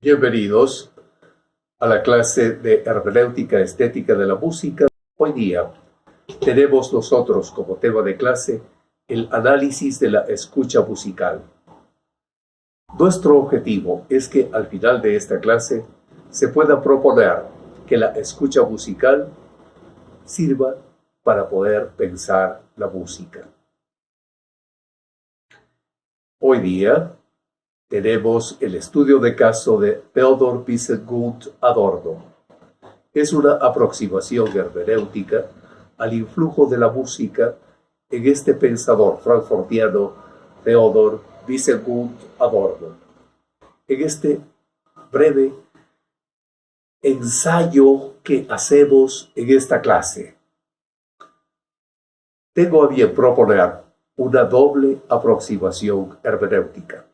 Bienvenidos a la clase de hermenéutica estética de la música. Hoy día tenemos nosotros como tema de clase el análisis de la escucha musical. Nuestro objetivo es que al final de esta clase se pueda proponer que la escucha musical sirva para poder pensar la música. Hoy día tenemos el estudio de caso de Theodor Wieselguth Adorno. Es una aproximación hermenéutica al influjo de la música en este pensador frankfurtiano Theodor Wieselguth Adorno. En este breve ensayo que hacemos en esta clase, tengo a bien proponer una doble aproximación hermenéutica.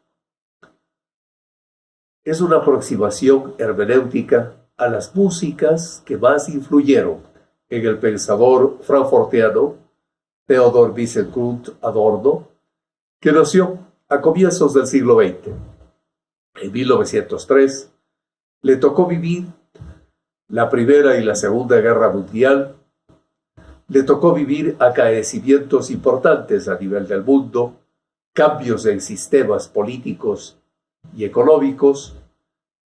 Es una aproximación hermenéutica a las músicas que más influyeron en el pensador frankfurtiano Theodor Wieselguth Adorno, que nació a comienzos del siglo XX. En 1903 le tocó vivir la Primera y la Segunda Guerra Mundial, le tocó vivir acaecimientos importantes a nivel del mundo, cambios en sistemas políticos y económicos,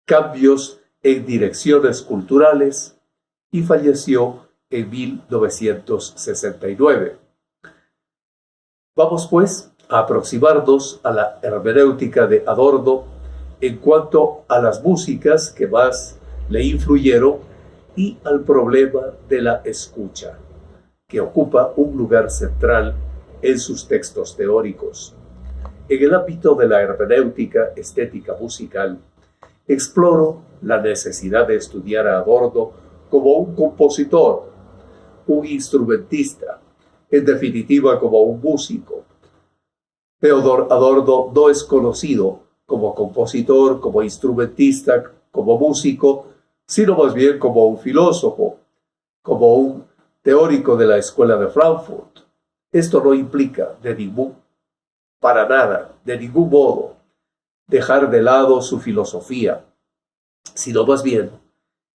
cambios en direcciones culturales, y falleció en 1969. Vamos pues a aproximarnos a la hermenéutica de Adorno en cuanto a las músicas que más le influyeron y al problema de la escucha, que ocupa un lugar central en sus textos teóricos. En el ámbito de la hermenéutica estética musical, exploro la necesidad de estudiar a Adorno como un compositor, un instrumentista, en definitiva como un músico. Theodor Adorno no es conocido como compositor, como instrumentista, como músico, sino más bien como un filósofo, como un teórico de la escuela de Frankfurt. Esto no implica para nada, de ningún modo, dejar de lado su filosofía, sino más bien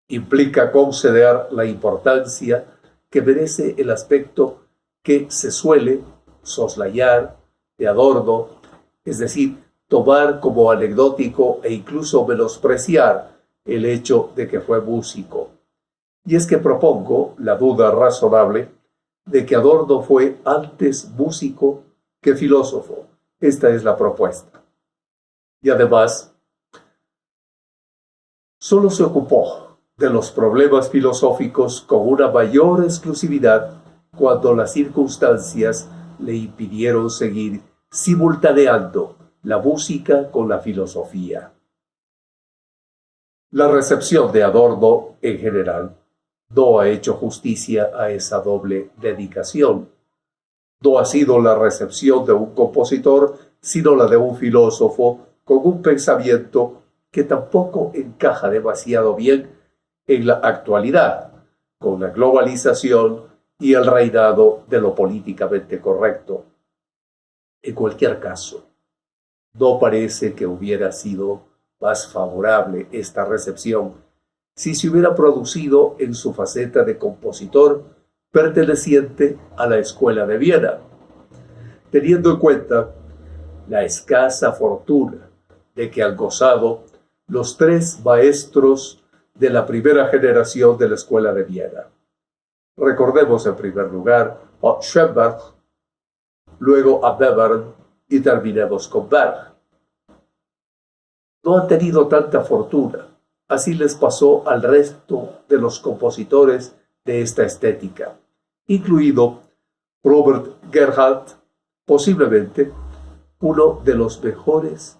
implica conceder la importancia que merece el aspecto que se suele soslayar de Adorno, es decir, tomar como anecdótico e incluso menospreciar el hecho de que fue músico. Y es que propongo la duda razonable de que Adorno fue antes músico que filósofo. Esta es la propuesta. Y además, solo se ocupó de los problemas filosóficos con una mayor exclusividad cuando las circunstancias le impidieron seguir simultaneando la música con la filosofía. La recepción de Adorno, en general, no ha hecho justicia a esa doble dedicación. No ha sido la recepción de un compositor, sino la de un filósofo con un pensamiento que tampoco encaja demasiado bien en la actualidad, con la globalización y el reinado de lo políticamente correcto. En cualquier caso, no parece que hubiera sido más favorable esta recepción si se hubiera producido en su faceta de compositor perteneciente a la Escuela de Viena, teniendo en cuenta la escasa fortuna de que han gozado los tres maestros de la primera generación de la Escuela de Viena. Recordemos en primer lugar a Schoenberg, luego a Webern y terminemos con Berg. No han tenido tanta fortuna, así les pasó al resto de los compositores de esta estética, incluido Robert Gerhardt, posiblemente uno de los mejores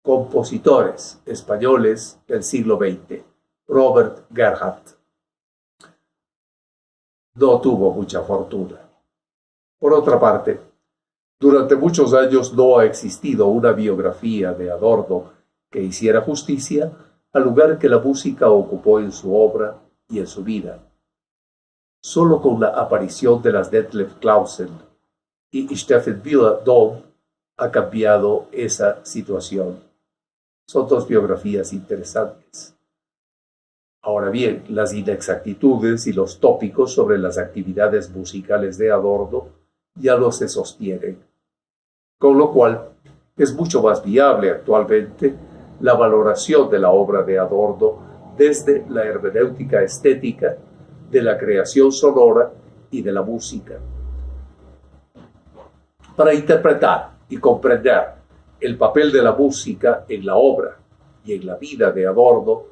compositores españoles del siglo XX, Robert Gerhardt. No tuvo mucha fortuna. Por otra parte, durante muchos años no ha existido una biografía de Adorno que hiciera justicia al lugar que la música ocupó en su obra y en su vida. Solo con la aparición de las Detlef Clausen y Stephen Willer-Dom ha cambiado esa situación. Son dos biografías interesantes. Ahora bien, las inexactitudes y los tópicos sobre las actividades musicales de Adorno ya no se sostienen, con lo cual es mucho más viable actualmente la valoración de la obra de Adorno desde la hermenéutica estética de la creación sonora y de la música. Para interpretar y comprender el papel de la música en la obra y en la vida de Adorno,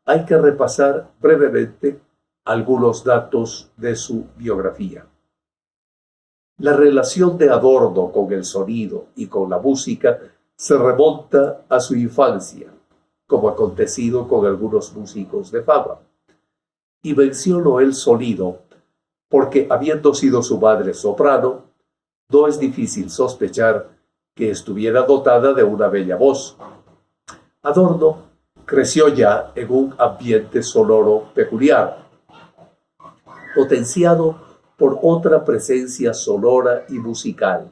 hay que repasar brevemente algunos datos de su biografía. La relación de Adorno con el sonido y con la música se remonta a su infancia, como ha acontecido con algunos músicos de fama. Y menciono el sonido porque, habiendo sido su madre soprano, no es difícil sospechar que estuviera dotada de una bella voz. Adorno creció ya en un ambiente sonoro peculiar, potenciado por otra presencia sonora y musical,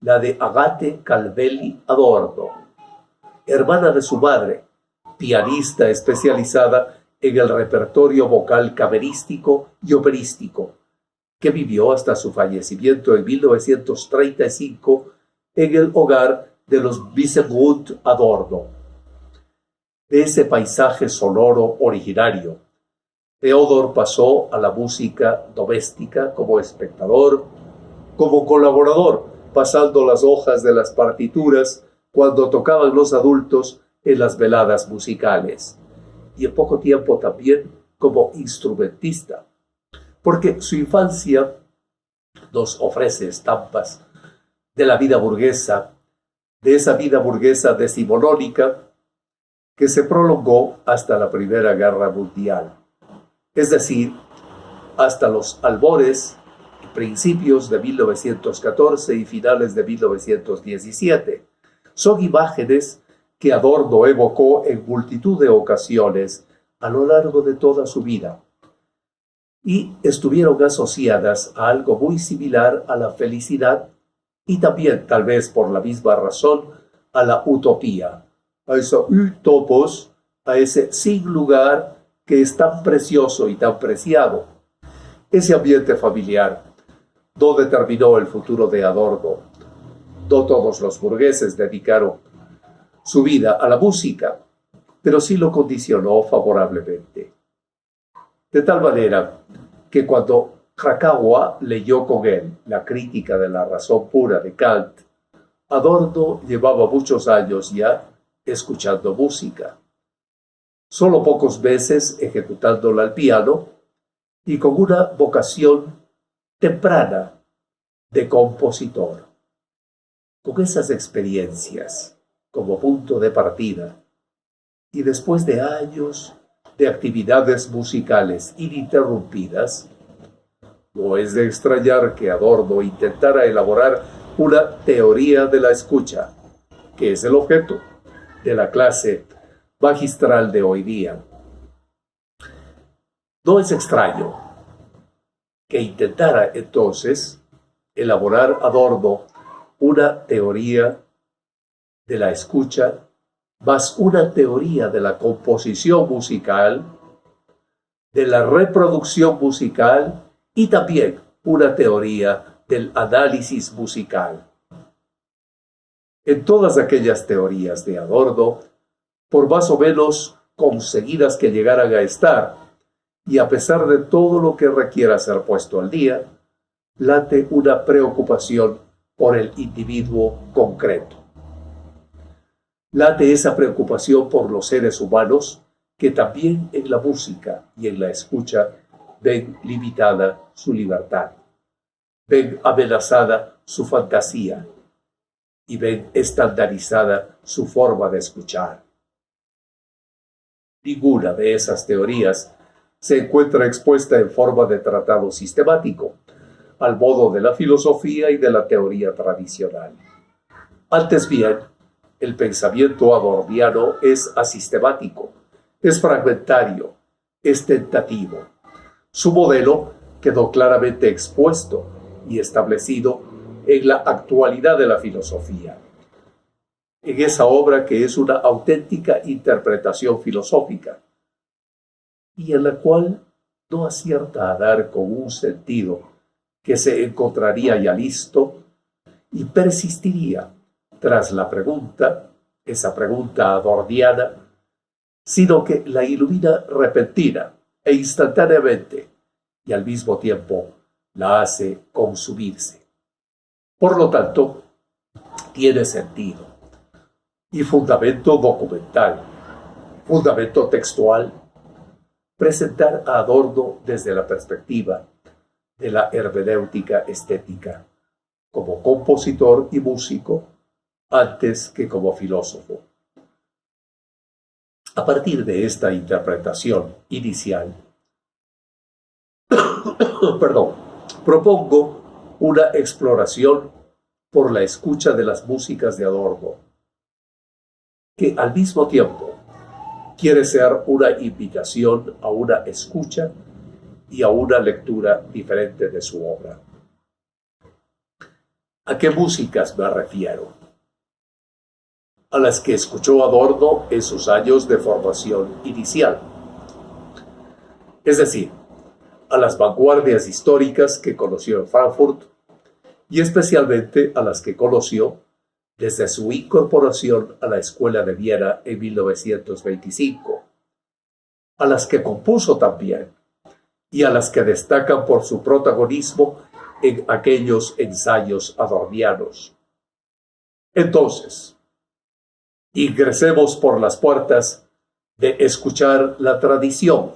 la de Agate Calvelli Adorno, hermana de su madre, pianista especializada en el repertorio vocal camerístico y operístico, que vivió hasta su fallecimiento en 1935 en el hogar de los Wiesengrund Adorno. De ese paisaje sonoro originario, Theodor pasó a la música doméstica como espectador, como colaborador, pasando las hojas de las partituras cuando tocaban los adultos en las veladas musicales, y en poco tiempo también como instrumentista, porque su infancia nos ofrece estampas de la vida burguesa, de esa vida burguesa decimonónica que se prolongó hasta la Primera Guerra Mundial, es decir, hasta los albores y principios de 1914 y finales de 1917. Son imágenes que Adorno evocó en multitud de ocasiones a lo largo de toda su vida y estuvieron asociadas a algo muy similar a la felicidad y también, tal vez por la misma razón, a la utopía, a esa utopos, a ese sin lugar que es tan precioso y tan preciado. Ese ambiente familiar no determinó el futuro de Adorno. No todos los burgueses dedicaron su vida a la música, pero sí lo condicionó favorablemente. De tal manera que cuando Kracauer leyó con él la crítica de la razón pura de Kant, Adorno llevaba muchos años ya escuchando música, solo pocos meses ejecutándola al piano y con una vocación temprana de compositor. Con esas experiencias como punto de partida y después de años de actividades musicales ininterrumpidas, no es de extrañar que Adorno intentara elaborar una teoría de la escucha, que es el objeto de la clase magistral de hoy día. No es extraño que intentara entonces elaborar Adorno una teoría de la escucha, más una teoría de la composición musical, de la reproducción musical y también una teoría del análisis musical. En todas aquellas teorías de Adorno, por más o menos conseguidas que llegaran a estar, y a pesar de todo lo que requiera ser puesto al día, late una preocupación por el individuo concreto. Late esa preocupación por los seres humanos que también en la música y en la escucha ven limitada su libertad, ven amenazada su fantasía y ven estandarizada su forma de escuchar. Ninguna de esas teorías se encuentra expuesta en forma de tratado sistemático, al modo de la filosofía y de la teoría tradicional. Antes bien, el pensamiento adorniano es asistemático, es fragmentario, es tentativo. Su modelo quedó claramente expuesto y establecido en la actualidad de la filosofía. en esa obra que es una auténtica interpretación filosófica y en la cual no acierta a dar con un sentido que se encontraría ya listo y persistiría tras la pregunta, esa pregunta adorniana, sino que la ilumina repentina e instantáneamente y al mismo tiempo la hace consumirse. Por lo tanto, tiene sentido y fundamento documental, fundamento textual, presentar a Adorno desde la perspectiva de la hermenéutica estética, como compositor y músico, antes que como filósofo. A partir de esta interpretación inicial, propongo una exploración por la escucha de las músicas de Adorno, que al mismo tiempo quiere ser una invitación a una escucha y a una lectura diferente de su obra. ¿A qué músicas me refiero? A las que escuchó Adorno en sus años de formación inicial. Es decir, a las vanguardias históricas que conoció en Frankfurt y especialmente a las que conoció desde su incorporación a la Escuela de Viena en 1925, a las que compuso también y a las que destacan por su protagonismo en aquellos ensayos adornianos. Entonces, ingresemos por las puertas de escuchar la tradición,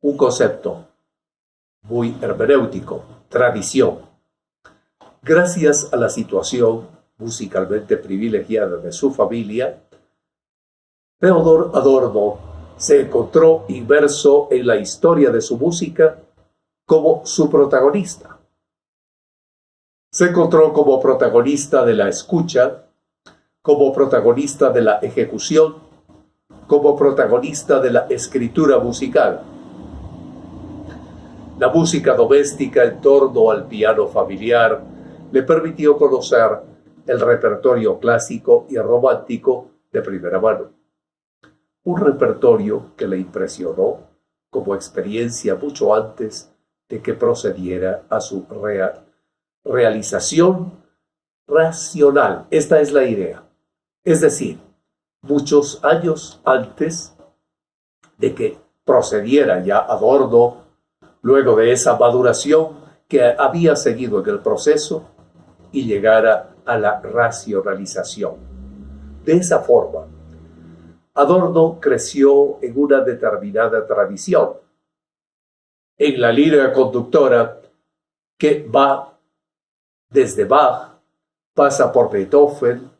un concepto muy hermenéutico, tradición. Gracias a la situación musicalmente privilegiada de su familia, Theodor Adorno se encontró inmerso en la historia de su música como su protagonista. Se encontró como protagonista de la escucha, como protagonista de la ejecución, como protagonista de la escritura musical. La música doméstica en torno al piano familiar le permitió conocer el repertorio clásico y romántico de primera mano. Un repertorio que le impresionó como experiencia mucho antes de que procediera a su realización racional. Esta es la idea. Es decir, muchos años antes de que procediera ya Adorno, luego de esa maduración que había seguido en el proceso y llegara a la racionalización. De esa forma, Adorno creció en una determinada tradición, en la línea conductora que va desde Bach, pasa por Beethoven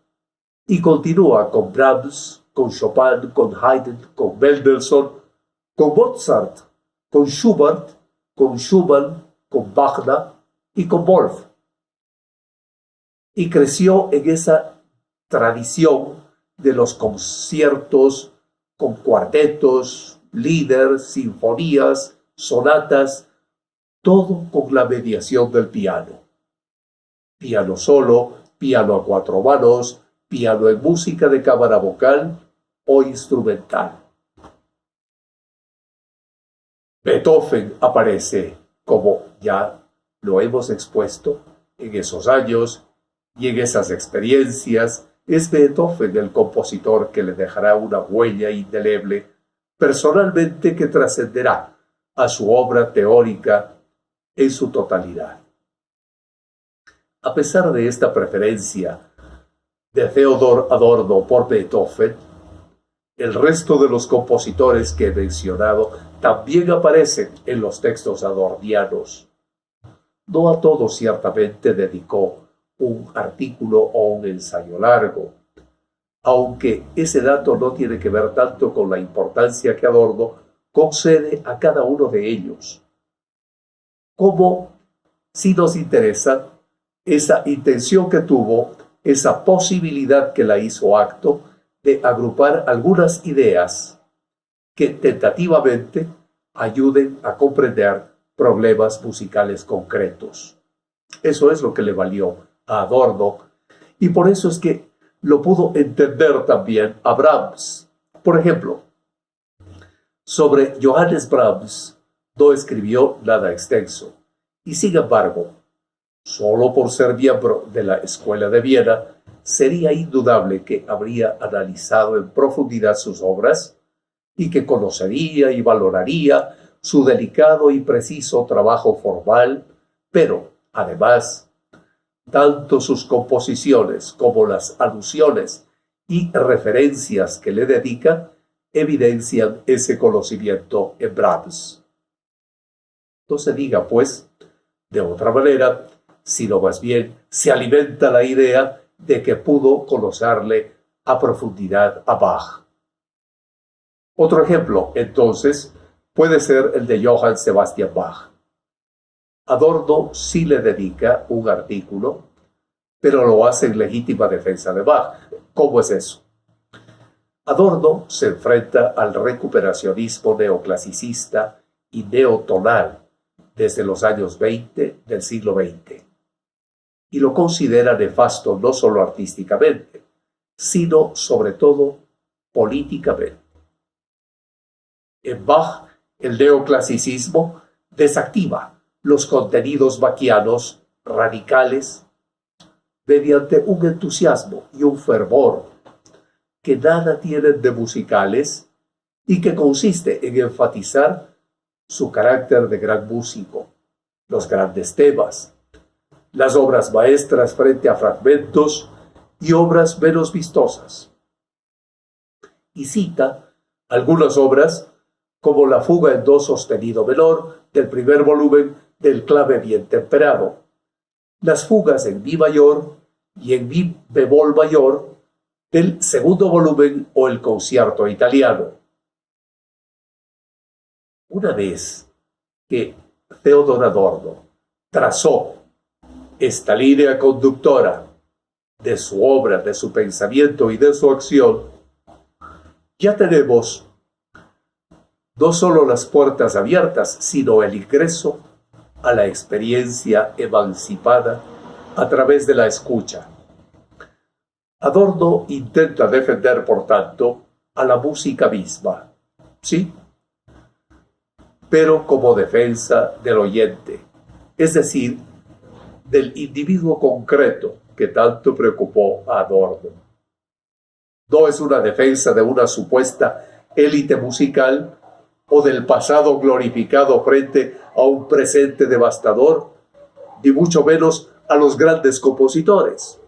y continúa con Brahms, con Chopin, con Haydn, con Mendelssohn, con Mozart, con Schubert, con Schumann, con Wagner y con Wolf. Y creció en esa tradición de los conciertos con cuartetos, lieder, sinfonías, sonatas, todo con la mediación del piano. Piano solo, piano a cuatro manos, piano en música de cámara vocal o instrumental. Beethoven aparece, como ya lo hemos expuesto, en esos años y en esas experiencias. Es Beethoven el compositor que le dejará una huella indeleble personalmente que trascenderá a su obra teórica en su totalidad. A pesar de esta preferencia de Theodor Adorno por Beethoven, el resto de los compositores que he mencionado también aparecen en los textos adornianos. No a todos ciertamente dedicó un artículo o un ensayo largo, aunque ese dato no tiene que ver tanto con la importancia que Adorno concede a cada uno de ellos, como si nos interesa esa intención que tuvo, esa posibilidad que la hizo acto de agrupar algunas ideas que tentativamente ayuden a comprender problemas musicales concretos. Eso es lo que le valió a Adorno Y por eso es que lo pudo entender también a Brahms. Por ejemplo, sobre Johannes Brahms no escribió nada extenso. Y sin embargo, solo por ser miembro de la Escuela de Viena, sería indudable que habría analizado en profundidad sus obras y que conocería y valoraría su delicado y preciso trabajo formal, pero, además, tanto sus composiciones como las alusiones y referencias que le dedica evidencian ese conocimiento en Brahms. No se diga, pues, de otra manera, sino más bien se alimenta la idea de que pudo conocerle a profundidad a Bach. Otro ejemplo, entonces, puede ser el de Johann Sebastian Bach. Adorno sí le dedica un artículo, pero lo hace en legítima defensa de Bach. ¿Cómo es eso? Adorno se enfrenta al recuperacionismo neoclasicista y neotonal desde los años 20 del siglo XX, y lo considera nefasto no solo artísticamente, sino sobre todo políticamente. En Bach, el neoclasicismo desactiva los contenidos bachianos radicales mediante un entusiasmo y un fervor que nada tienen de musicales y que consiste en enfatizar su carácter de gran músico, los grandes temas, las obras maestras frente a fragmentos y obras menos vistosas. Y cita algunas obras como la fuga en do sostenido menor del primer volumen del Clave bien temperado, las fugas en mi mayor y en mi bemol mayor del segundo volumen o el concierto italiano. Una vez que Theodor Adorno trazó esta línea conductora de su obra, de su pensamiento y de su acción, ya tenemos no solo las puertas abiertas, sino el ingreso a la experiencia emancipada a través de la escucha. Adorno intenta defender, por tanto, a la música misma, ¿sí? Pero como defensa del oyente, es decir, del individuo concreto que tanto preocupó a Adorno. No es una defensa de una supuesta élite musical o del pasado glorificado frente a un presente devastador, ni mucho menos a los grandes compositores.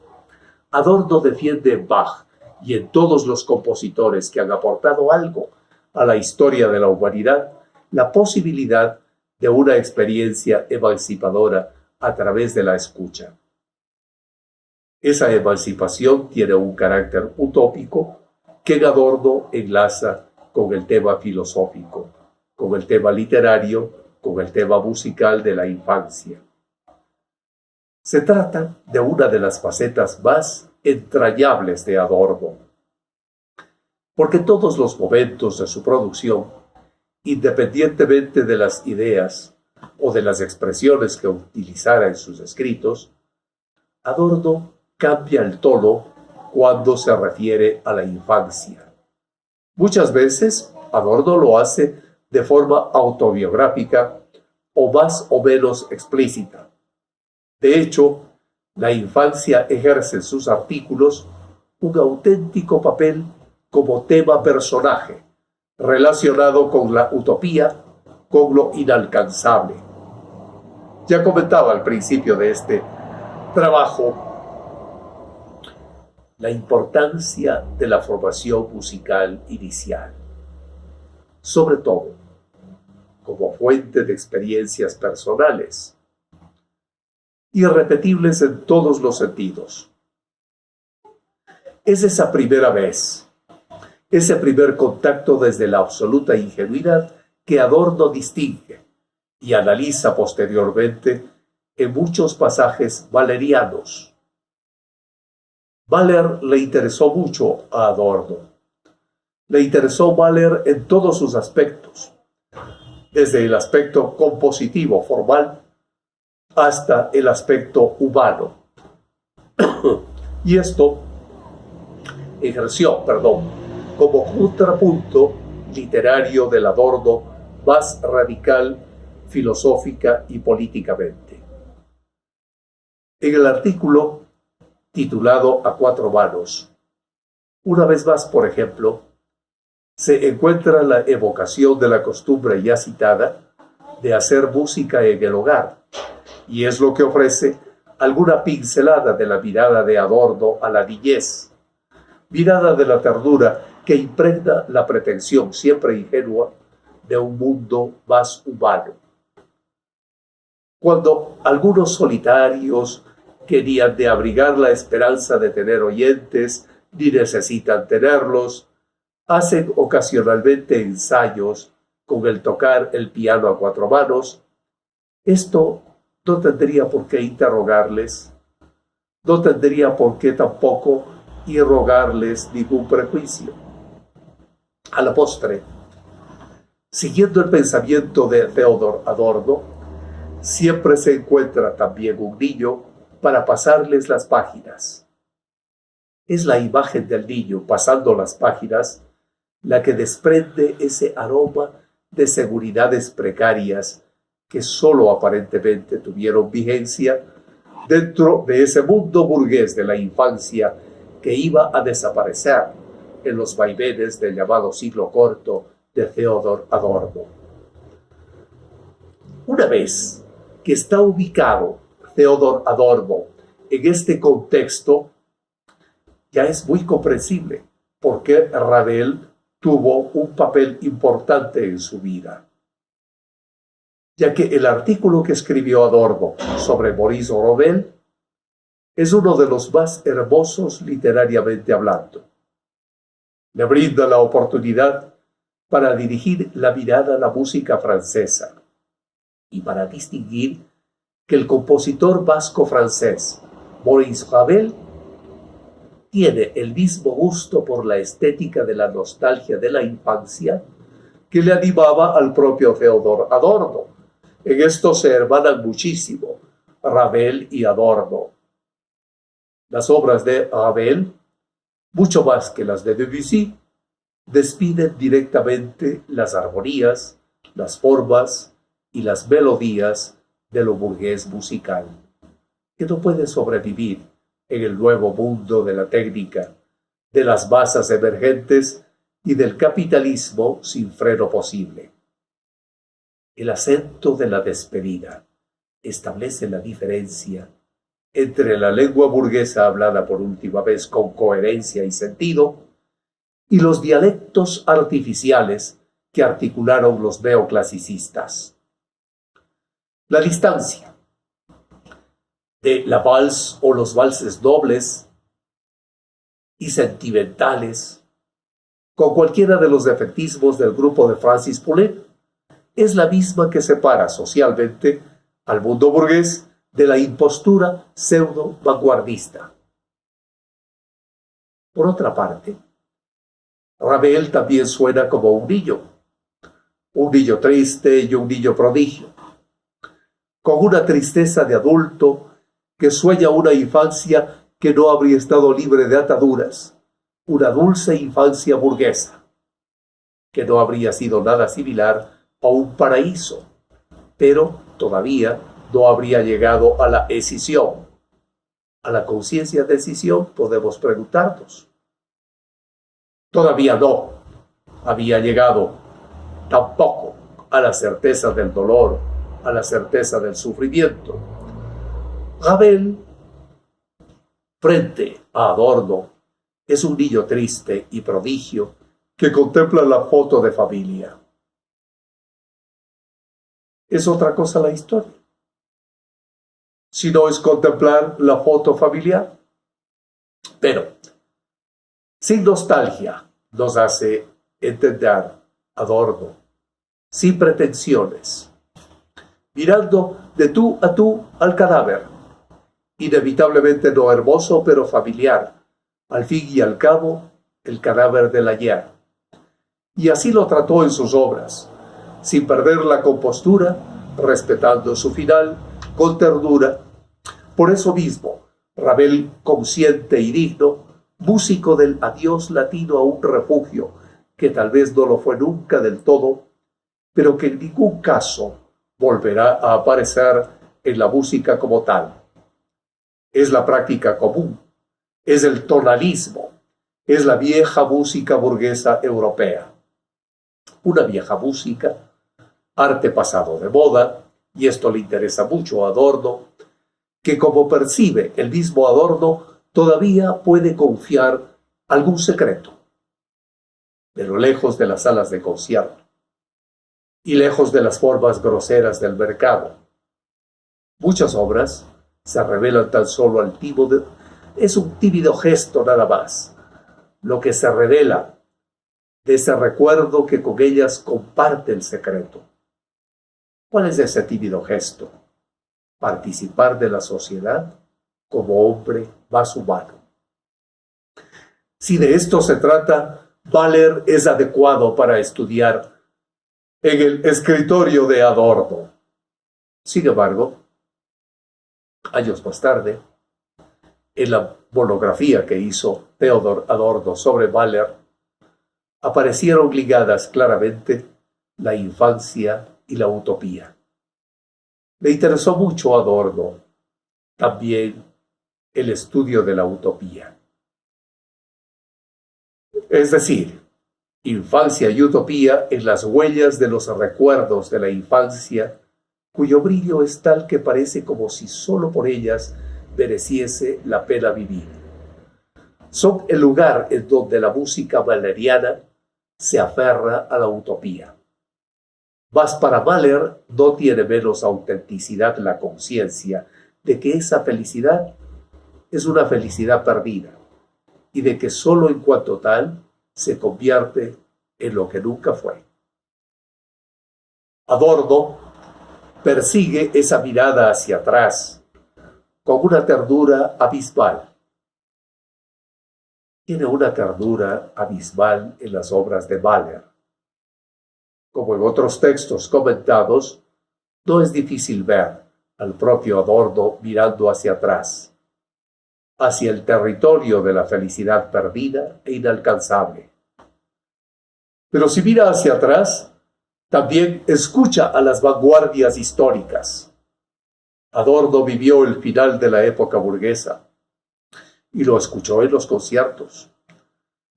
Adorno defiende en Bach y en todos los compositores que han aportado algo a la historia de la humanidad la posibilidad de una experiencia emancipadora a través de la escucha. Esa emancipación tiene un carácter utópico que Adorno enlaza con el tema filosófico, con el tema literario, con el tema musical de la infancia. Se trata de una de las facetas más entrañables de Adorno, porque todos los momentos de su producción, independientemente de las ideas o de las expresiones que utilizara en sus escritos, Adorno cambia el tono cuando se refiere a la infancia. Muchas veces Adorno lo hace de forma autobiográfica o más o menos explícita. De hecho, la infancia ejerce en sus artículos un auténtico papel como tema personaje, relacionado con la utopía, con lo inalcanzable. Ya comentaba al principio de este trabajo la importancia de la formación musical inicial, sobre todo como fuente de experiencias personales, irrepetibles en todos los sentidos. Es esa primera vez, ese primer contacto desde la absoluta ingenuidad que Adorno distingue y analiza posteriormente en muchos pasajes wahlerianos. Mahler le interesó mucho a Adorno. Le interesó Mahler en todos sus aspectos, desde el aspecto compositivo formal hasta el aspecto humano. Y esto ejerció, como contrapunto literario del Adorno más radical filosófica y políticamente. En el artículo titulado A cuatro manos, una vez más, por ejemplo, se encuentra la evocación de la costumbre ya citada de hacer música en el hogar, y es lo que ofrece alguna pincelada de la mirada de Adorno a la niñez, mirada de la ternura que impregna la pretensión siempre ingenua de un mundo más humano. Cuando algunos solitarios querían de abrigar la esperanza de tener oyentes, ni necesitan tenerlos, hacen ocasionalmente ensayos con el tocar el piano a cuatro manos. Esto no tendría por qué interrogarles, no tendría por qué tampoco irrogarles ningún prejuicio. A la postre, siguiendo el pensamiento de Theodor Adorno, siempre se encuentra también un niño para pasarles las páginas. Es la imagen del niño pasando las páginas la que desprende ese aroma de seguridades precarias que sólo aparentemente tuvieron vigencia dentro de ese mundo burgués de la infancia que iba a desaparecer en los vaivenes del llamado siglo corto de Theodor Adorno. Una vez que está ubicado Theodor Adorno en este contexto, ya es muy comprensible por qué Ravel tuvo un papel importante en su vida, ya que el artículo que escribió Adorno sobre Maurice Ravel es uno de los más hermosos literariamente hablando. Le brinda la oportunidad para dirigir la mirada a la música francesa y para distinguir que el compositor vasco-francés Maurice Ravel tiene el mismo gusto por la estética de la nostalgia de la infancia que le animaba al propio Theodor Adorno. En esto se hermanan muchísimo Ravel y Adorno. Las obras de Ravel, mucho más que las de Debussy, despiden directamente las armonías, las formas y las melodías de lo burgués musical, que no puede sobrevivir en el nuevo mundo de la técnica, de las masas emergentes y del capitalismo sin freno posible. El acento de la despedida establece la diferencia entre la lengua burguesa hablada por última vez con coherencia y sentido y los dialectos artificiales que articularon los neoclasicistas. La distancia de la vals o los valses dobles y sentimentales, con cualquiera de los defectismos del grupo de Francis Poulenc, es la misma que separa socialmente al mundo burgués de la impostura pseudo-vanguardista. Por otra parte, Ravel también suena como un niño triste y un niño prodigio, con una tristeza de adulto que sueña una infancia que no habría estado libre de ataduras, una dulce infancia burguesa, que no habría sido nada similar a un paraíso, pero todavía no habría llegado a la escisión. A la conciencia de escisión podemos preguntarnos. Todavía no había llegado tampoco a la certeza del dolor, a la certeza del sufrimiento. Ravel, frente a Adorno, es un niño triste y prodigio que contempla la foto de familia. Es otra cosa la historia. Si no es contemplar la foto familiar. Pero, sin nostalgia, nos hace entender Adorno, sin pretensiones, mirando de tú a tú al cadáver, inevitablemente no hermoso pero familiar, al fin y al cabo, el cadáver del ayer. Y así lo trató en sus obras, sin perder la compostura, respetando su final, con ternura. Por eso mismo, Ravel, consciente y digno, músico del adiós latino a un refugio, que tal vez no lo fue nunca del todo, pero que en ningún caso volverá a aparecer en la música como tal. Es la práctica común, es el tonalismo, es la vieja música burguesa europea. Una vieja música, arte pasado de moda, y esto le interesa mucho a Adorno, que como percibe el mismo Adorno, todavía puede confiar algún secreto, pero lejos de las salas de concierto y lejos de las formas groseras del mercado. Muchas obras se revelan tan solo al tímido, es un tímido gesto nada más, lo que se revela de ese recuerdo que con ellas comparte el secreto. ¿Cuál es ese tímido gesto? Participar de la sociedad como hombre más humano. Si de esto se trata, Mahler es adecuado para estudiar en el escritorio de Adorno. Sin embargo, años más tarde, en la monografía que hizo Theodor Adorno sobre Mahler, aparecieron ligadas claramente la infancia y la utopía. Le interesó mucho a Adorno también el estudio de la utopía. Es decir, infancia y utopía en las huellas de los recuerdos de la infancia, cuyo brillo es tal que parece como si solo por ellas mereciese la pena vivir. Son el lugar en donde la música mahleriana se aferra a la utopía. Mas para Mahler no tiene menos autenticidad la conciencia de que esa felicidad es una felicidad perdida y de que sólo en cuanto tal se convierte en lo que nunca fue. Adorno persigue esa mirada hacia atrás con una ternura abismal. Tiene una ternura abismal en las obras de Mahler. Como en otros textos comentados, no es difícil ver al propio Adorno mirando hacia atrás, hacia el territorio de la felicidad perdida e inalcanzable. Pero si mira hacia atrás, también escucha a las vanguardias históricas. Adorno vivió el final de la época burguesa y lo escuchó en los conciertos,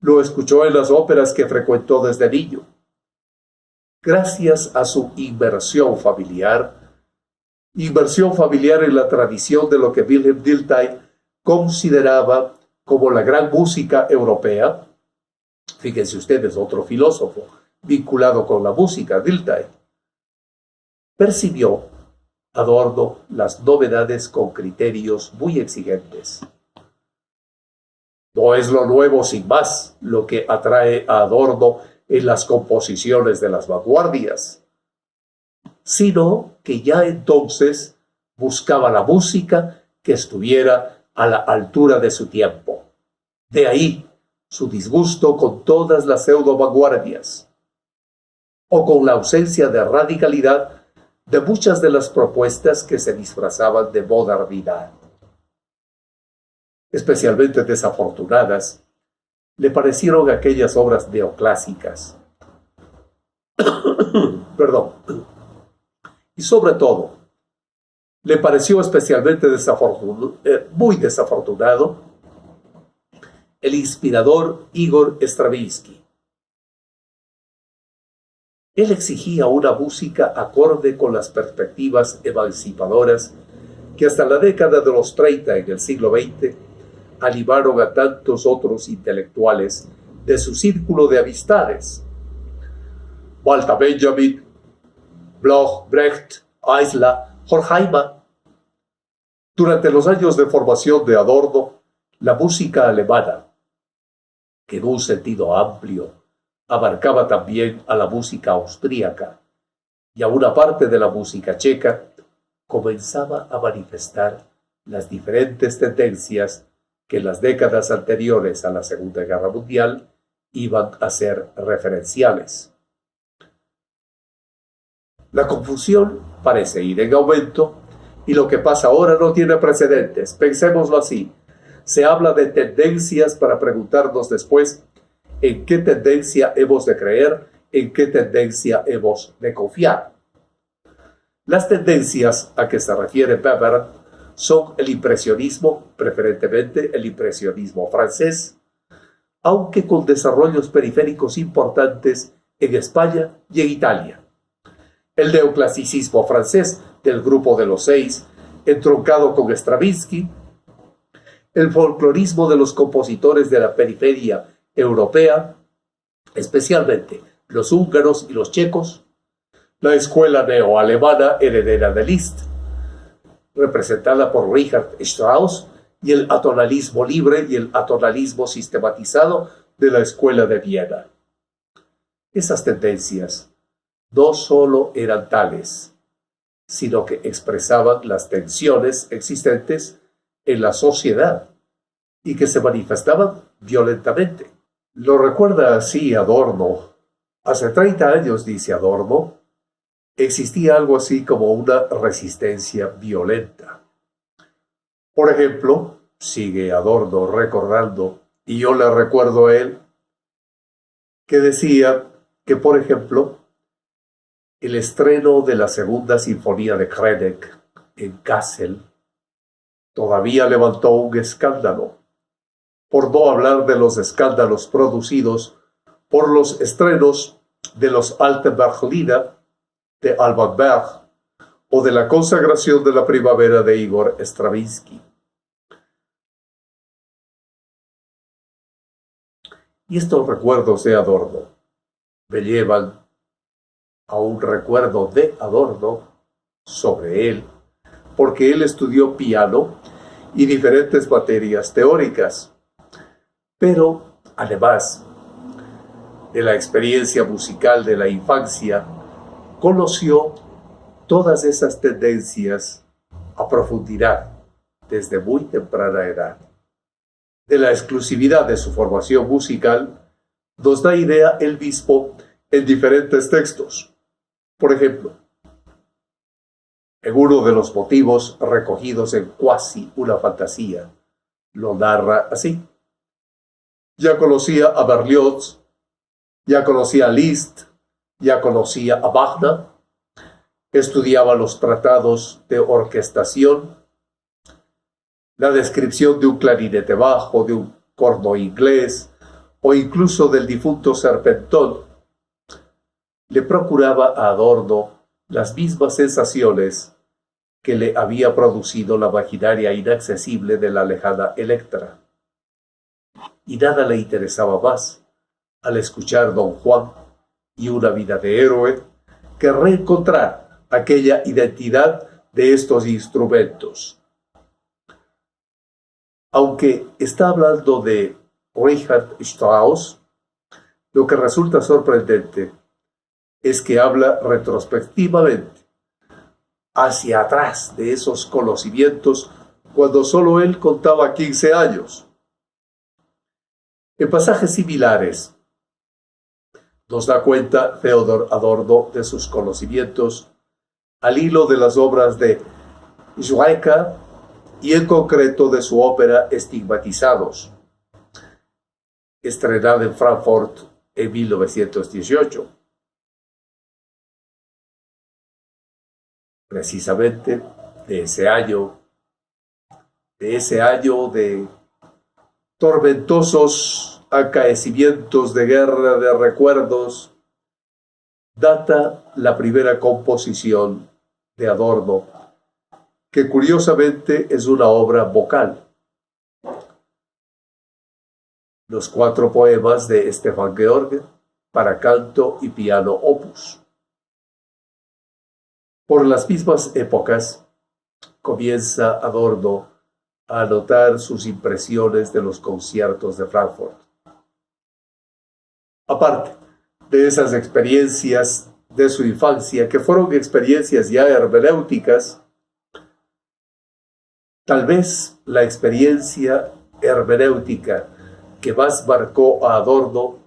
lo escuchó en las óperas que frecuentó desde niño. Gracias a su inversión familiar en la tradición de lo que Wilhelm Dilthey consideraba como la gran música europea. Fíjense ustedes, otro filósofo vinculado con la música, Dilthey. Percibió Adorno las novedades con criterios muy exigentes. No es lo nuevo sin más lo que atrae a Adorno en las composiciones de las vanguardias, sino que ya entonces buscaba la música que estuviera a la altura de su tiempo. De ahí su disgusto con todas las pseudo-vanguardias, o con la ausencia de radicalidad de muchas de las propuestas que se disfrazaban de modernidad. Especialmente desafortunadas le parecieron aquellas obras neoclásicas. Perdón. Y sobre todo, le pareció especialmente muy desafortunado el inspirador Igor Stravinsky. Él exigía una música acorde con las perspectivas emancipadoras que hasta la década de los 30 en el siglo XX animaron a tantos otros intelectuales de su círculo de amistades. Walter Benjamin, Bloch, Brecht, Eisler, Horkheimer. Durante los años de formación de Adorno, la música alemana, que en un sentido amplio abarcaba también a la música austríaca y a una parte de la música checa, comenzaba a manifestar las diferentes tendencias que en las décadas anteriores a la Segunda Guerra Mundial iban a ser referenciales. La confusión parece ir en aumento Y lo que pasa ahora no tiene precedentes. Pensémoslo así. Se habla de tendencias para preguntarnos después en qué tendencia hemos de creer, en qué tendencia hemos de confiar. Las tendencias a que se refiere Weber son el impresionismo, preferentemente el impresionismo francés, aunque con desarrollos periféricos importantes en España y en Italia. El neoclasicismo francés del grupo de los seis, entroncado con Stravinsky, el folclorismo de los compositores de la periferia europea, especialmente los húngaros y los checos, la escuela neoalemana heredera de Liszt, representada por Richard Strauss, y el atonalismo libre y el atonalismo sistematizado de la escuela de Viena. Esas tendencias no solo eran tales, sino que expresaban las tensiones existentes en la sociedad y que se manifestaban violentamente. Lo recuerda así Adorno. Hace 30 años, dice Adorno, existía algo así como una resistencia violenta. Por ejemplo, sigue Adorno recordando, y yo le recuerdo a él, que decía que, por ejemplo, el estreno de la segunda sinfonía de Krennek en Kassel todavía levantó un escándalo, por no hablar de los escándalos producidos por los estrenos de los Alte Berliner de Alban Berg o de la consagración de la primavera de Igor Stravinsky. Y estos recuerdos de Adorno me llevan a un recuerdo de Adorno sobre él, porque él estudió piano y diferentes materias teóricas, pero además de la experiencia musical de la infancia, conoció todas esas tendencias a profundidad desde muy temprana edad. De la exclusividad de su formación musical nos da idea él mismo en diferentes textos. Por ejemplo, en uno de los motivos recogidos en Quasi una fantasía, lo narra así. Ya conocía a Berlioz, ya conocía a Liszt, ya conocía a Wagner, estudiaba los tratados de orquestación, la descripción de un clarinete bajo, de un corno inglés o incluso del difunto Serpentón. Le procuraba a Adorno las mismas sensaciones que le había producido la maquinaria inaccesible de la lejana Electra. Y nada le interesaba más al escuchar Don Juan y Una vida de héroe que reencontrar aquella identidad de estos instrumentos. Aunque está hablando de Richard Strauss, lo que resulta sorprendente es que habla retrospectivamente, hacia atrás de esos conocimientos, cuando solo él contaba 15 años. En pasajes similares, nos da cuenta Theodor Adorno de sus conocimientos al hilo de las obras de Schweitzer y en concreto de su ópera Estigmatizados, estrenada en Frankfurt en 1918. Precisamente de ese año de tormentosos acaecimientos de guerra de recuerdos, data la primera composición de Adorno, que curiosamente es una obra vocal. Los 4 poemas de Stefan Georg para canto y piano opus. Por las mismas épocas, comienza Adorno a anotar sus impresiones de los conciertos de Frankfurt. Aparte de esas experiencias de su infancia, que fueron experiencias ya hermenéuticas, tal vez la experiencia hermenéutica que más marcó a Adorno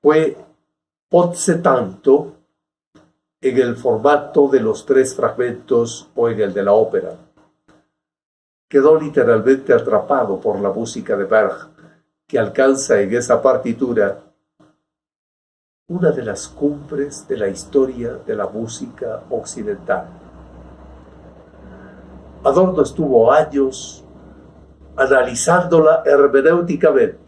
fue Pozzotanto, en el formato de los 3 fragmentos o en el de la ópera. Quedó literalmente atrapado por la música de Berg, que alcanza en esa partitura una de las cumbres de la historia de la música occidental. Adorno estuvo años analizándola hermenéuticamente.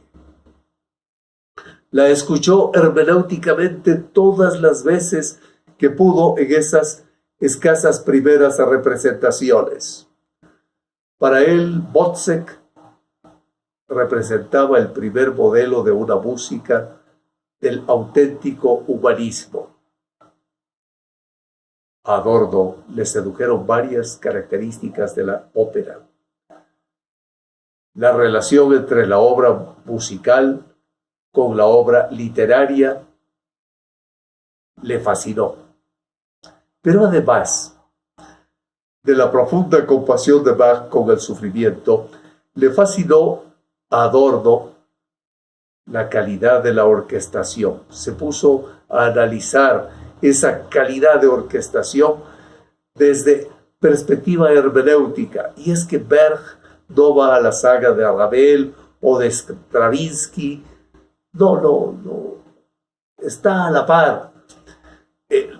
La escuchó hermenéuticamente todas las veces que pudo en esas escasas primeras representaciones. Para él, Wozzeck representaba el primer modelo de una música del auténtico humanismo. A Adorno le sedujeron varias características de la ópera. La relación entre la obra musical con la obra literaria le fascinó. Pero además de la profunda compasión de Bach con el sufrimiento, le fascinó a Adorno la calidad de la orquestación. Se puso a analizar esa calidad de orquestación desde perspectiva hermenéutica. Y es que Berg no va a la saga de Ravel o de Stravinsky. No. Está a la par.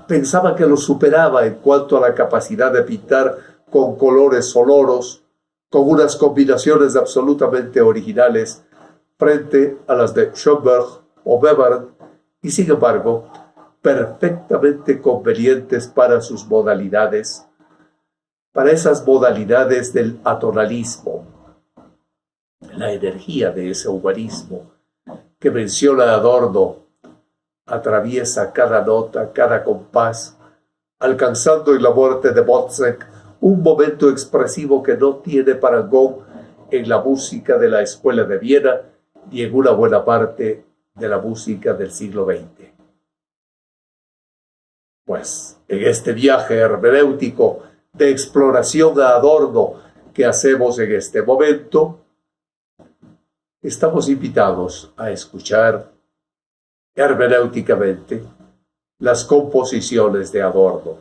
Pensaba que lo superaba en cuanto a la capacidad de pintar con colores sonoros, con unas combinaciones absolutamente originales frente a las de Schoenberg o Webern, y sin embargo, perfectamente convenientes para sus modalidades, para esas modalidades del atonalismo, la energía de ese humanismo que menciona Adorno atraviesa cada nota, cada compás, alcanzando en la muerte de Wozzeck un momento expresivo que no tiene parangón en la música de la Escuela de Viena y en una buena parte de la música del siglo XX. Pues en este viaje hermenéutico de exploración a Adorno que hacemos en este momento, estamos invitados a escuchar hermenéuticamente las composiciones de Adorno.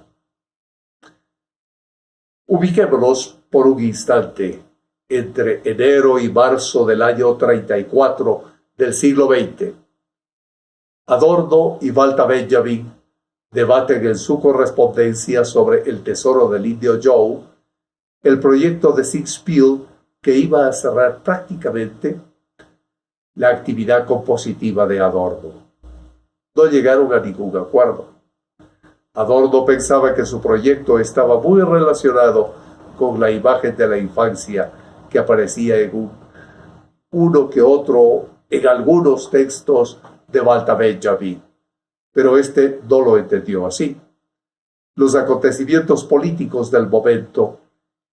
Ubiquémonos por un instante entre enero y marzo del año 34 del siglo XX. Adorno y Walter Benjamin debaten en su correspondencia sobre El tesoro del indio Joe, el proyecto de Singspiel que iba a cerrar prácticamente la actividad compositiva de Adorno. No llegaron a ningún acuerdo. Adorno pensaba que su proyecto estaba muy relacionado con la imagen de la infancia que aparecía en uno que otro en algunos textos de Walter Benjamin, pero este no lo entendió así. Los acontecimientos políticos del momento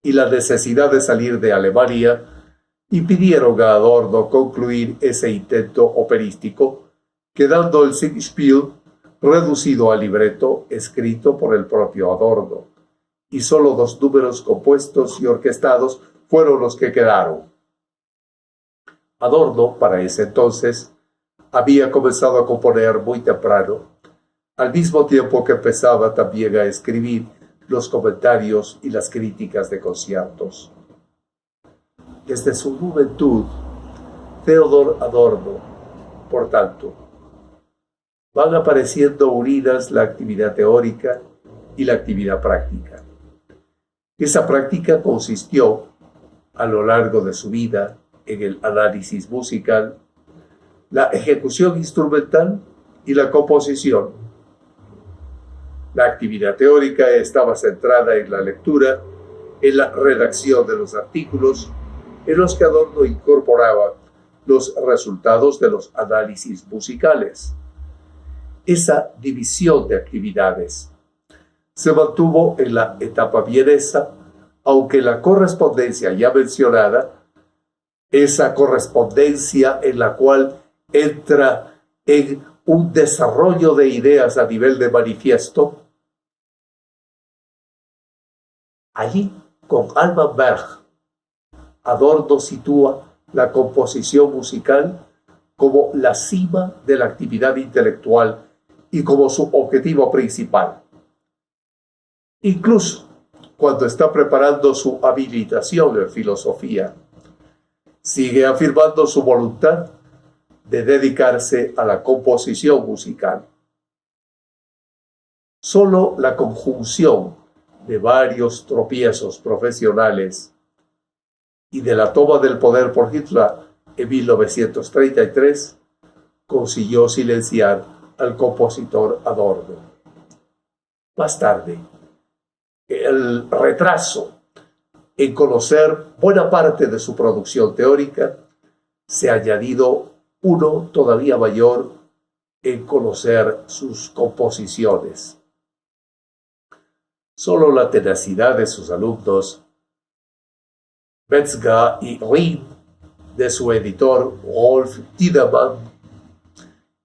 y la necesidad de salir de Alemania impidieron a Adorno concluir ese intento operístico, quedando el Singspiel reducido a libreto escrito por el propio Adorno, y solo 2 números compuestos y orquestados fueron los que quedaron. Adorno, para ese entonces, había comenzado a componer muy temprano, al mismo tiempo que empezaba también a escribir los comentarios y las críticas de conciertos. Desde su juventud, Theodor Adorno, por tanto, van apareciendo unidas la actividad teórica y la actividad práctica. Esa práctica consistió, a lo largo de su vida, en el análisis musical, la ejecución instrumental y la composición. La actividad teórica estaba centrada en la lectura, en la redacción de los artículos, en los que Adorno incorporaba los resultados de los análisis musicales. Esa división de actividades se mantuvo en la etapa vienesa, aunque la correspondencia ya mencionada, esa correspondencia en la cual entra en un desarrollo de ideas a nivel de manifiesto, allí, con Alban Berg, Adorno sitúa la composición musical como la cima de la actividad intelectual y como su objetivo principal. Incluso cuando está preparando su habilitación en filosofía, sigue afirmando su voluntad de dedicarse a la composición musical. Solo la conjunción de varios tropiezos profesionales y de la toma del poder por Hitler en 1933 consiguió silenciar al compositor Adorno. Más tarde, el retraso en conocer buena parte de su producción teórica se ha añadido uno todavía mayor en conocer sus composiciones. Solo la tenacidad de sus alumnos, Metzger y Riem, de su editor Rolf Tiedemann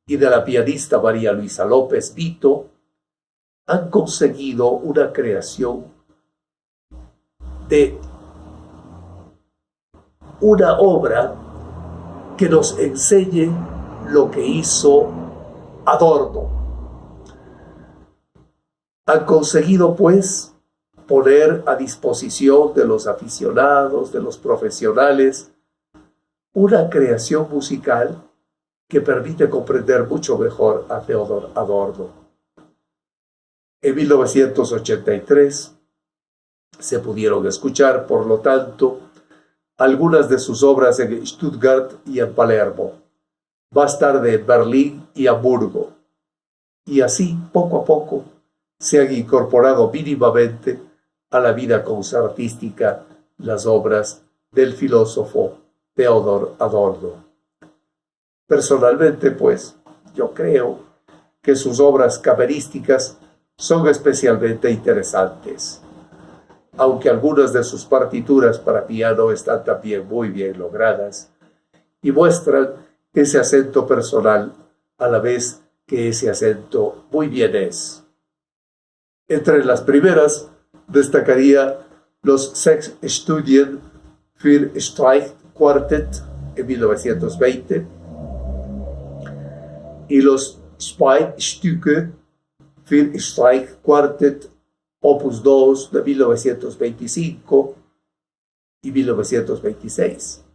y de la pianista María Luisa López Vito, han conseguido una creación de una obra que nos enseñe lo que hizo Adorno. Han conseguido, pues, poner a disposición de los aficionados, de los profesionales, una creación musical que permite comprender mucho mejor a Theodor Adorno. En 1983 se pudieron escuchar, por lo tanto, algunas de sus obras en Stuttgart y en Palermo, más tarde en Berlín y Hamburgo, y así, poco a poco, se han incorporado mínimamente a la vida concertística las obras del filósofo Theodor Adorno. Personalmente, pues, yo creo que sus obras camerísticas son especialmente interesantes, aunque algunas de sus partituras para piano están también muy bien logradas y muestran ese acento personal a la vez que ese acento muy vienés. Entre las primeras destacaría los Sechs Studien für Streichquartett en 1920 y los Zwei Stücke für Streichquartett Opus 2 de 1925 y 1926.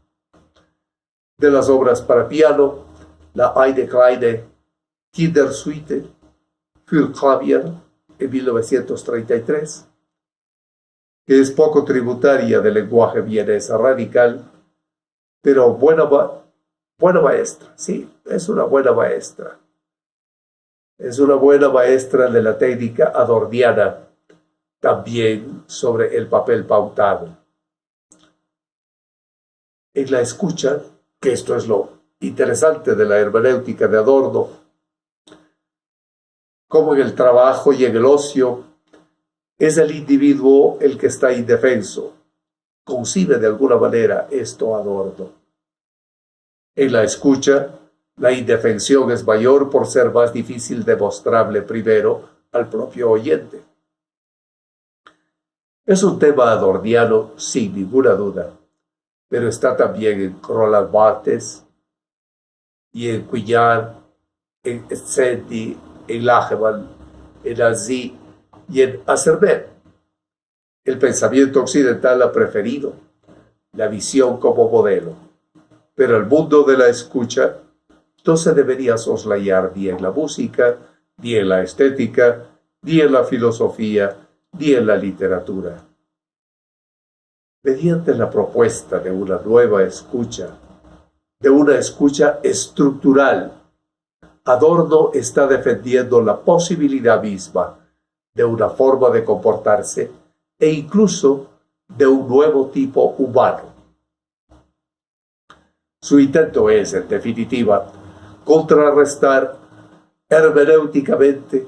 De las obras para piano, la Eine kleine Kindersuite für Klavier en 1933, que es poco tributaria del lenguaje vienés radical, pero buena maestra, sí, es una buena maestra. Es una buena maestra de la técnica adorniana, también sobre el papel pautado. En la escucha, que esto es lo interesante de la hermenéutica de Adorno, como en el trabajo y en el ocio, es el individuo el que está indefenso. Concibe de alguna manera esto Adorno. En la escucha, la indefensión es mayor por ser más difícil demostrable primero al propio oyente. Es un tema adorniano sin ninguna duda, pero está también en Roland Barthes y en Cuillard, en Szendi, en Lagemann, en Nazi y en Acerber. El pensamiento occidental ha preferido la visión como modelo, pero el mundo de la escucha no se debería soslayar ni en la música, ni en la estética, ni en la filosofía, ni en la literatura. Mediante la propuesta de una nueva escucha, de una escucha estructural, Adorno está defendiendo la posibilidad misma de una forma de comportarse e incluso de un nuevo tipo humano. Su intento es, en definitiva, contrarrestar hermenéuticamente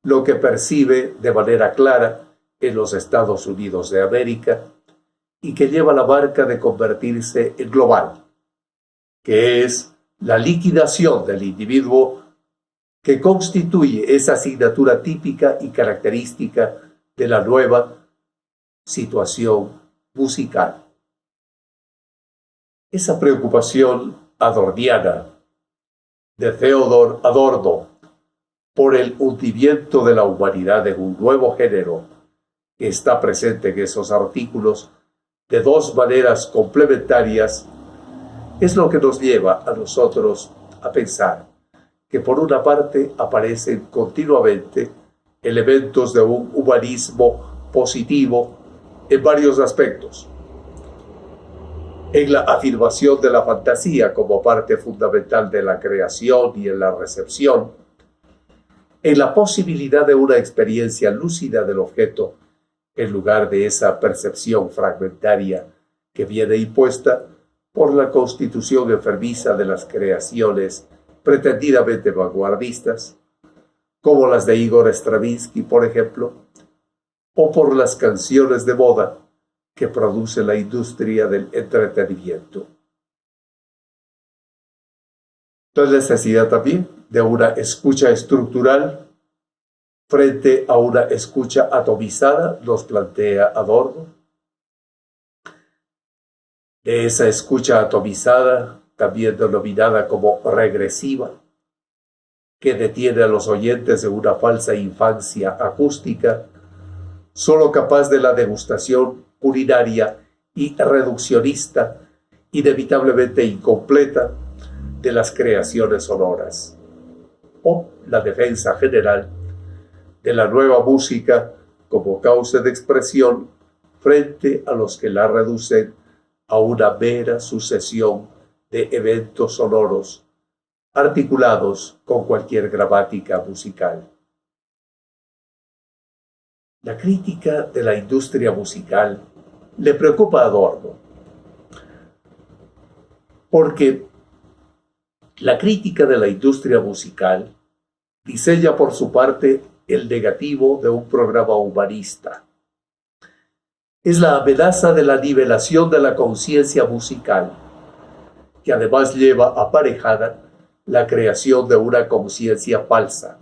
lo que percibe de manera clara en los Estados Unidos de América y que lleva la marca de convertirse en global, que es la liquidación del individuo que constituye esa asignatura típica y característica de la nueva situación musical. Esa preocupación adorniana de Theodor Adorno por el hundimiento de la humanidad en un nuevo género que está presente en esos artículos de dos maneras complementarias es lo que nos lleva a nosotros a pensar que por una parte aparecen continuamente elementos de un humanismo positivo en varios aspectos. En la afirmación de la fantasía como parte fundamental de la creación y en la recepción, en la posibilidad de una experiencia lúcida del objeto en lugar de esa percepción fragmentaria que viene impuesta por la constitución enfermiza de las creaciones pretendidamente vanguardistas, como las de Igor Stravinsky, por ejemplo, o por las canciones de moda que produce la industria del entretenimiento. La necesidad también de una escucha estructural frente a una escucha atomizada, nos plantea Adorno. De esa escucha atomizada, también denominada como regresiva, que detiene a los oyentes de una falsa infancia acústica, solo capaz de la degustación culinaria y reduccionista, inevitablemente incompleta, de las creaciones sonoras, o la defensa general de la nueva música como causa de expresión frente a los que la reducen a una mera sucesión de eventos sonoros articulados con cualquier gramática musical. La crítica de la industria musical le preocupa a Adorno, porque la crítica de la industria musical diseña por su parte el negativo de un programa humanista. Es la amenaza de la nivelación de la conciencia musical, que además lleva aparejada la creación de una conciencia falsa.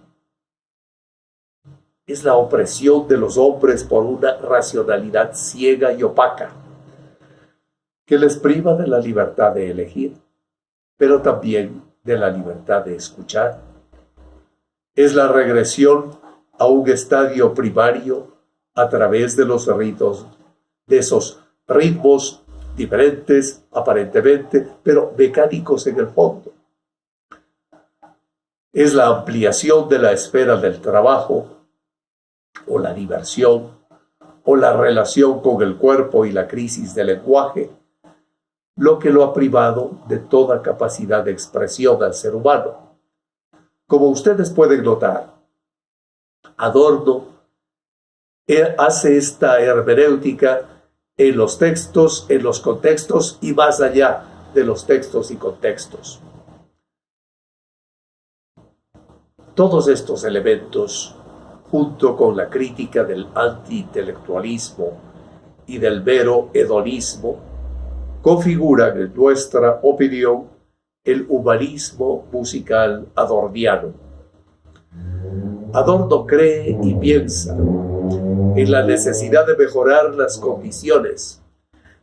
Es la opresión de los hombres por una racionalidad ciega y opaca, que les priva de la libertad de elegir, pero también de la libertad de escuchar. Es la regresión a un estadio primario a través de los ritos, de esos ritmos diferentes aparentemente, pero mecánicos en el fondo. Es la ampliación de la esfera del trabajo, o la diversión, o la relación con el cuerpo y la crisis del lenguaje, lo que lo ha privado de toda capacidad de expresión al ser humano. Como ustedes pueden notar, Adorno hace esta hermenéutica en los textos, en los contextos y más allá de los textos y contextos. Todos estos elementos, junto con la crítica del antiintelectualismo y del mero hedonismo, configuran, en nuestra opinión, el humanismo musical adorniano. Adorno cree y piensa en la necesidad de mejorar las condiciones,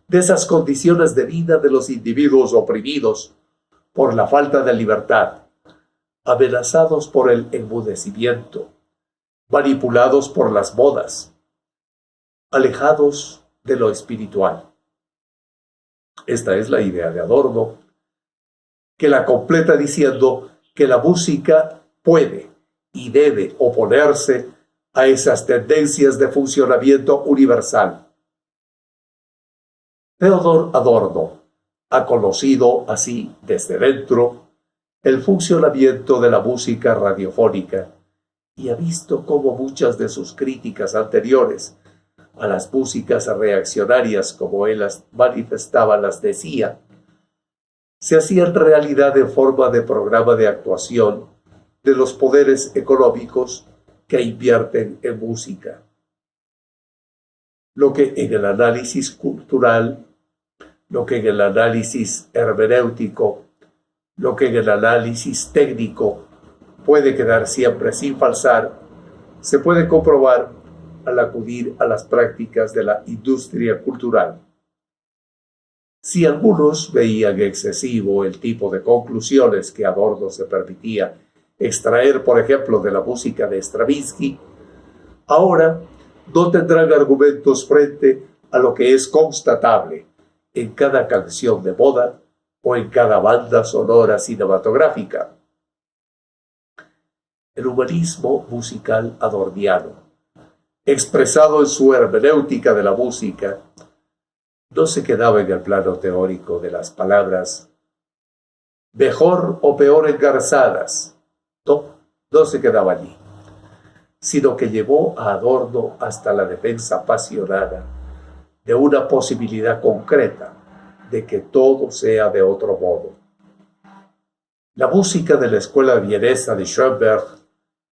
de esas condiciones de vida de los individuos oprimidos por la falta de libertad, amenazados por el enmudecimiento, manipulados por las modas, alejados de lo espiritual. Esta es la idea de Adorno, que la completa diciendo que la música puede y debe oponerse a esas tendencias de funcionamiento universal. Theodor Adorno ha conocido así desde dentro el funcionamiento de la música radiofónica y ha visto cómo muchas de sus críticas anteriores a las músicas reaccionarias, como él las manifestaba, las decía, se hacían realidad en forma de programa de actuación de los poderes económicos que invierten en música. Lo que en el análisis cultural, lo que en el análisis hermenéutico, lo que en el análisis técnico puede quedar siempre sin falsar, se puede comprobar al acudir a las prácticas de la industria cultural. Si algunos veían excesivo el tipo de conclusiones que Adorno se permitía extraer, por ejemplo, de la música de Stravinsky, ahora no tendrán argumentos frente a lo que es constatable en cada canción de moda o en cada banda sonora cinematográfica. El humanismo musical adorniano, expresado en su hermenéutica de la música, no se quedaba en el plano teórico de las palabras mejor o peor engarzadas. No se quedaba allí, sino que llevó a Adorno hasta la defensa apasionada de una posibilidad concreta de que todo sea de otro modo. La música de la escuela vienesa de Schoenberg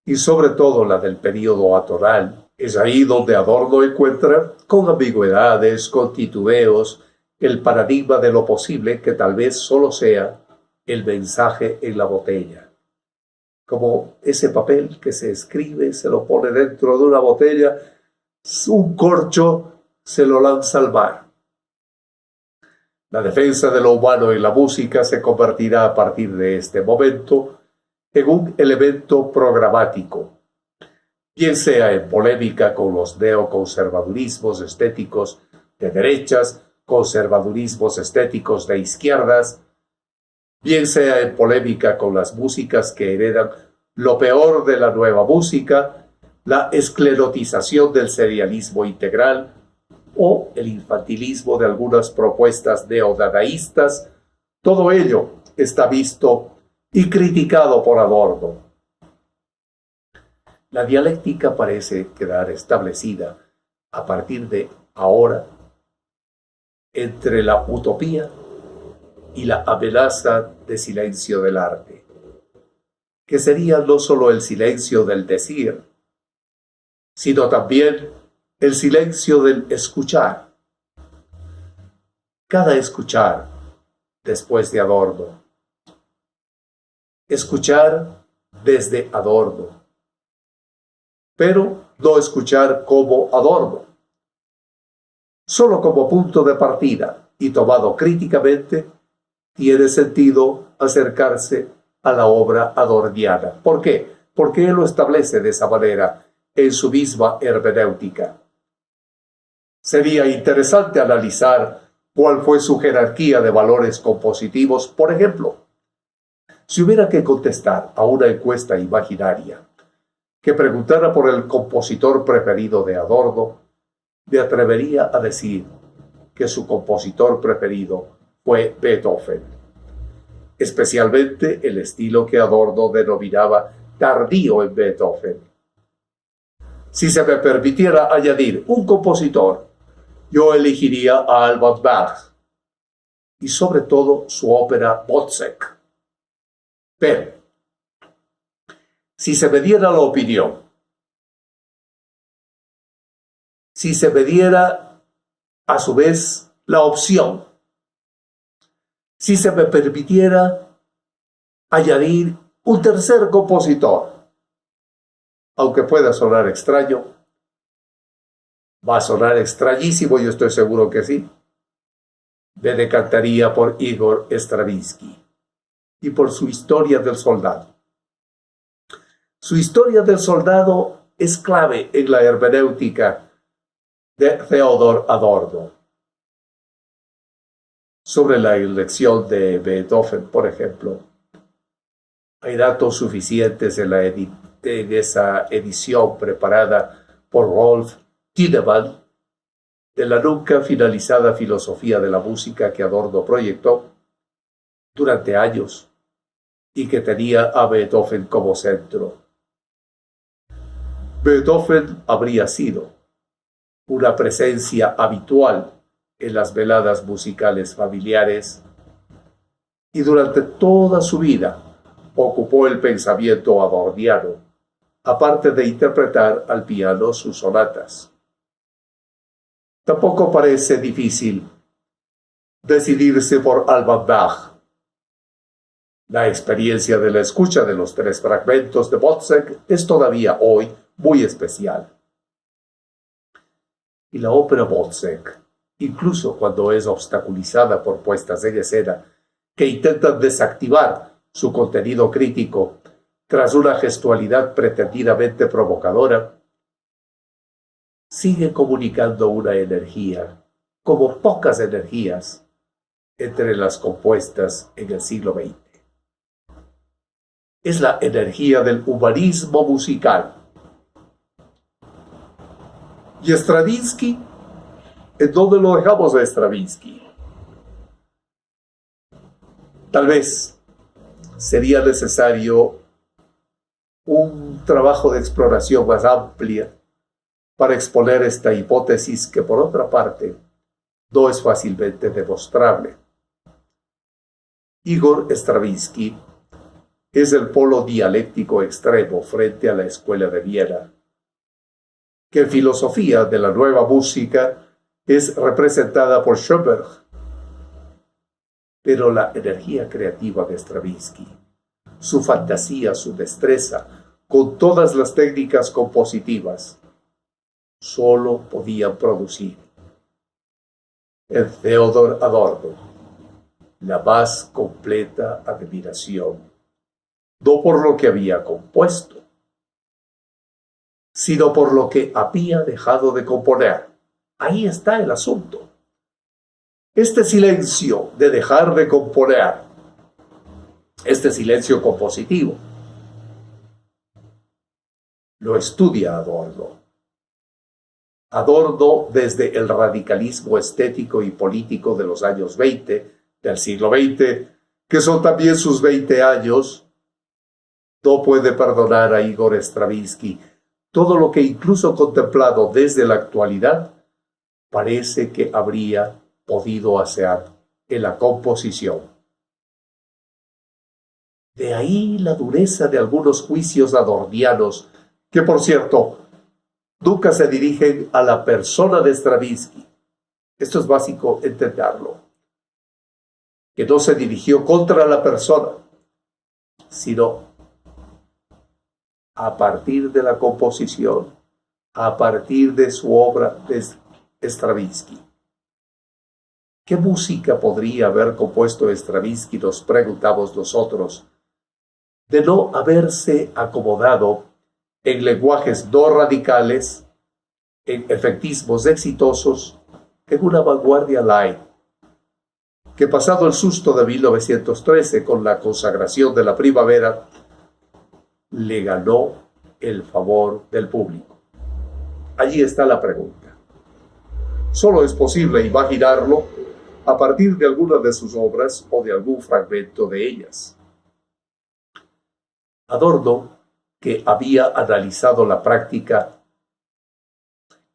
y sobre todo la del período atonal, es ahí donde Adorno encuentra, con ambigüedades, con titubeos, el paradigma de lo posible que tal vez solo sea el mensaje en la botella. Como ese papel que se escribe, se lo pone dentro de una botella, un corcho se lo lanza al mar. La defensa de lo humano en la música se convertirá a partir de este momento en un elemento programático, bien sea en polémica con los neoconservadurismos estéticos de derechas, conservadurismos estéticos de izquierdas, bien sea en polémica con las músicas que heredan lo peor de la nueva música, la esclerotización del serialismo integral o el infantilismo de algunas propuestas neodadaístas. Todo ello está visto y criticado por Adorno. La dialéctica parece quedar establecida a partir de ahora entre la utopía y la amenaza de silencio del arte, que sería no solo el silencio del decir, sino también el silencio del escuchar. Cada escuchar después de Adorno. Escuchar desde Adorno, pero no escuchar como Adorno, solo como punto de partida y tomado críticamente, tiene sentido acercarse a la obra adorniana. ¿Por qué? Porque él lo establece de esa manera en su misma hermenéutica. Sería interesante analizar cuál fue su jerarquía de valores compositivos, por ejemplo. Si hubiera que contestar a una encuesta imaginaria que preguntara por el compositor preferido de Adorno, me atrevería a decir que su compositor preferido fue Beethoven, especialmente el estilo que Adorno denominaba tardío en Beethoven. Si se me permitiera añadir un compositor, yo elegiría a Alban Berg y sobre todo su ópera Wozzeck. Pero, si se me diera la opinión, si se me diera a su vez la opción, si se me permitiera añadir un tercer compositor, aunque pueda sonar extraño, va a sonar extrañísimo, yo estoy seguro que sí, me decantaría por Igor Stravinsky y por su Historia del Soldado. Su Historia del Soldado es clave en la hermenéutica de Theodor Adorno. Sobre la elección de Beethoven, por ejemplo, hay datos suficientes en esa edición preparada por Rolf Tiedemann de la nunca finalizada filosofía de la música que Adorno proyectó durante años y que tenía a Beethoven como centro. Beethoven habría sido una presencia habitual en las veladas musicales familiares y durante toda su vida ocupó el pensamiento adorniano, aparte de interpretar al piano sus sonatas. Tampoco parece difícil decidirse por Alban Berg. La experiencia de la escucha de los 3 fragmentos de Wozzeck es todavía hoy muy especial. Y la ópera Wozzeck, incluso cuando es obstaculizada por puestas en escena que intentan desactivar su contenido crítico tras una gestualidad pretendidamente provocadora, sigue comunicando una energía, como pocas energías, entre las compuestas en el siglo XX. Es la energía del humanismo musical. ¿Y Stravinsky? ¿En dónde lo dejamos a Stravinsky? Tal vez sería necesario un trabajo de exploración más amplia para exponer esta hipótesis que, por otra parte, no es fácilmente demostrable. Igor Stravinsky es el polo dialéctico extremo frente a la Escuela de Viena, que en filosofía de la nueva música es representada por Schoenberg. Pero la energía creativa de Stravinsky, su fantasía, su destreza, con todas las técnicas compositivas, solo podían producir en Theodor Adorno la más completa admiración, no por lo que había compuesto, sino por lo que había dejado de componer. Ahí está el asunto. Este silencio de dejar de componer, este silencio compositivo, lo estudia Adorno. Adorno, desde el radicalismo estético y político de los años 20, del siglo XX, que son también sus 20 años, no puede perdonar a Igor Stravinsky todo lo que, incluso contemplado desde la actualidad, parece que habría podido hacer en la composición. De ahí la dureza de algunos juicios adornianos, que, por cierto, nunca se dirigen a la persona de Stravinsky. Esto es básico entenderlo. Que no se dirigió contra la persona, sino a partir de la composición, a partir de su obra de Stravinsky. ¿Qué música podría haber compuesto Stravinsky?, nos preguntamos nosotros, de no haberse acomodado en lenguajes no radicales, en efectismos exitosos, en una vanguardia light, que pasado el susto de 1913 con la consagración de la primavera, le ganó el favor del público. Allí está la pregunta. Solo es posible imaginarlo a partir de alguna de sus obras o de algún fragmento de ellas. Adorno, que había analizado la práctica,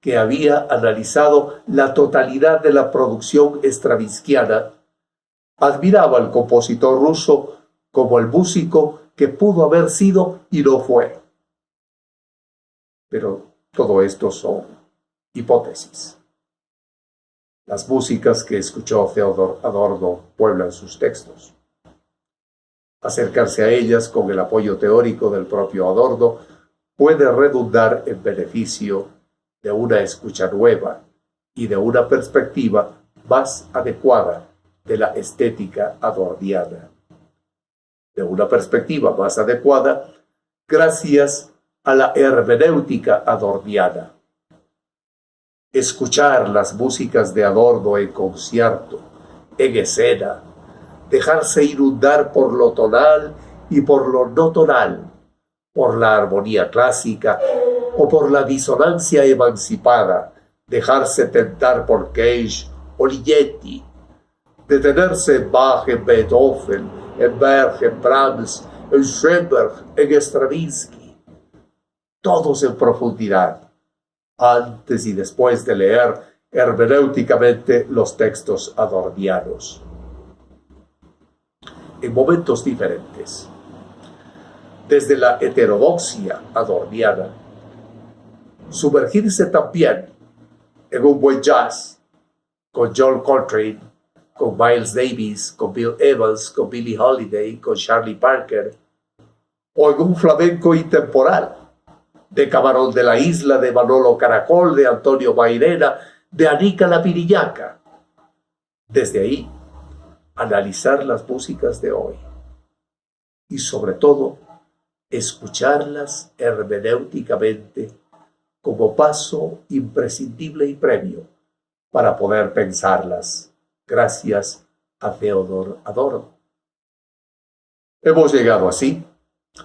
que había analizado la totalidad de la producción stravinskiana, admiraba al compositor ruso como el músico que pudo haber sido y no fue. Pero todo esto son hipótesis. Las músicas que escuchó Theodor Adorno pueblan sus textos. Acercarse a ellas con el apoyo teórico del propio Adorno puede redundar en beneficio de una escucha nueva y de una perspectiva más adecuada de la estética adorniana. De una perspectiva más adecuada gracias a la hermenéutica adorniana. Escuchar las músicas de Adorno en concierto, en escena, dejarse inundar por lo tonal y por lo no tonal, por la armonía clásica o por la disonancia emancipada, dejarse tentar por Cage o Ligeti, detenerse en Bach, en Beethoven, en Berg, en Brahms, en Schoenberg, en Stravinsky, todos en profundidad, antes y después de leer hermenéuticamente los textos adornianos. En momentos diferentes, desde la heterodoxia adorniana, sumergirse también en un buen jazz, con John Coltrane, con Miles Davis, con Bill Evans, con Billie Holiday, con Charlie Parker, o en un flamenco intemporal, de Camarón de la Isla, de Manolo Caracol, de Antonio Mairena, de Anica La Pirillaca. Desde ahí, analizar las músicas de hoy y, sobre todo, escucharlas hermenéuticamente como paso imprescindible y previo para poder pensarlas, gracias a Theodor Adorno. Hemos llegado así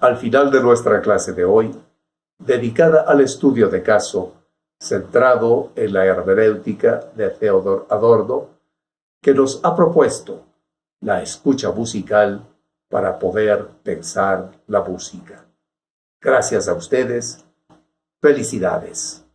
al final de nuestra clase de hoy, dedicada al estudio de caso, centrado en la hermenéutica de Theodor Adorno, que nos ha propuesto la escucha musical para poder pensar la música. Gracias a ustedes. Felicidades.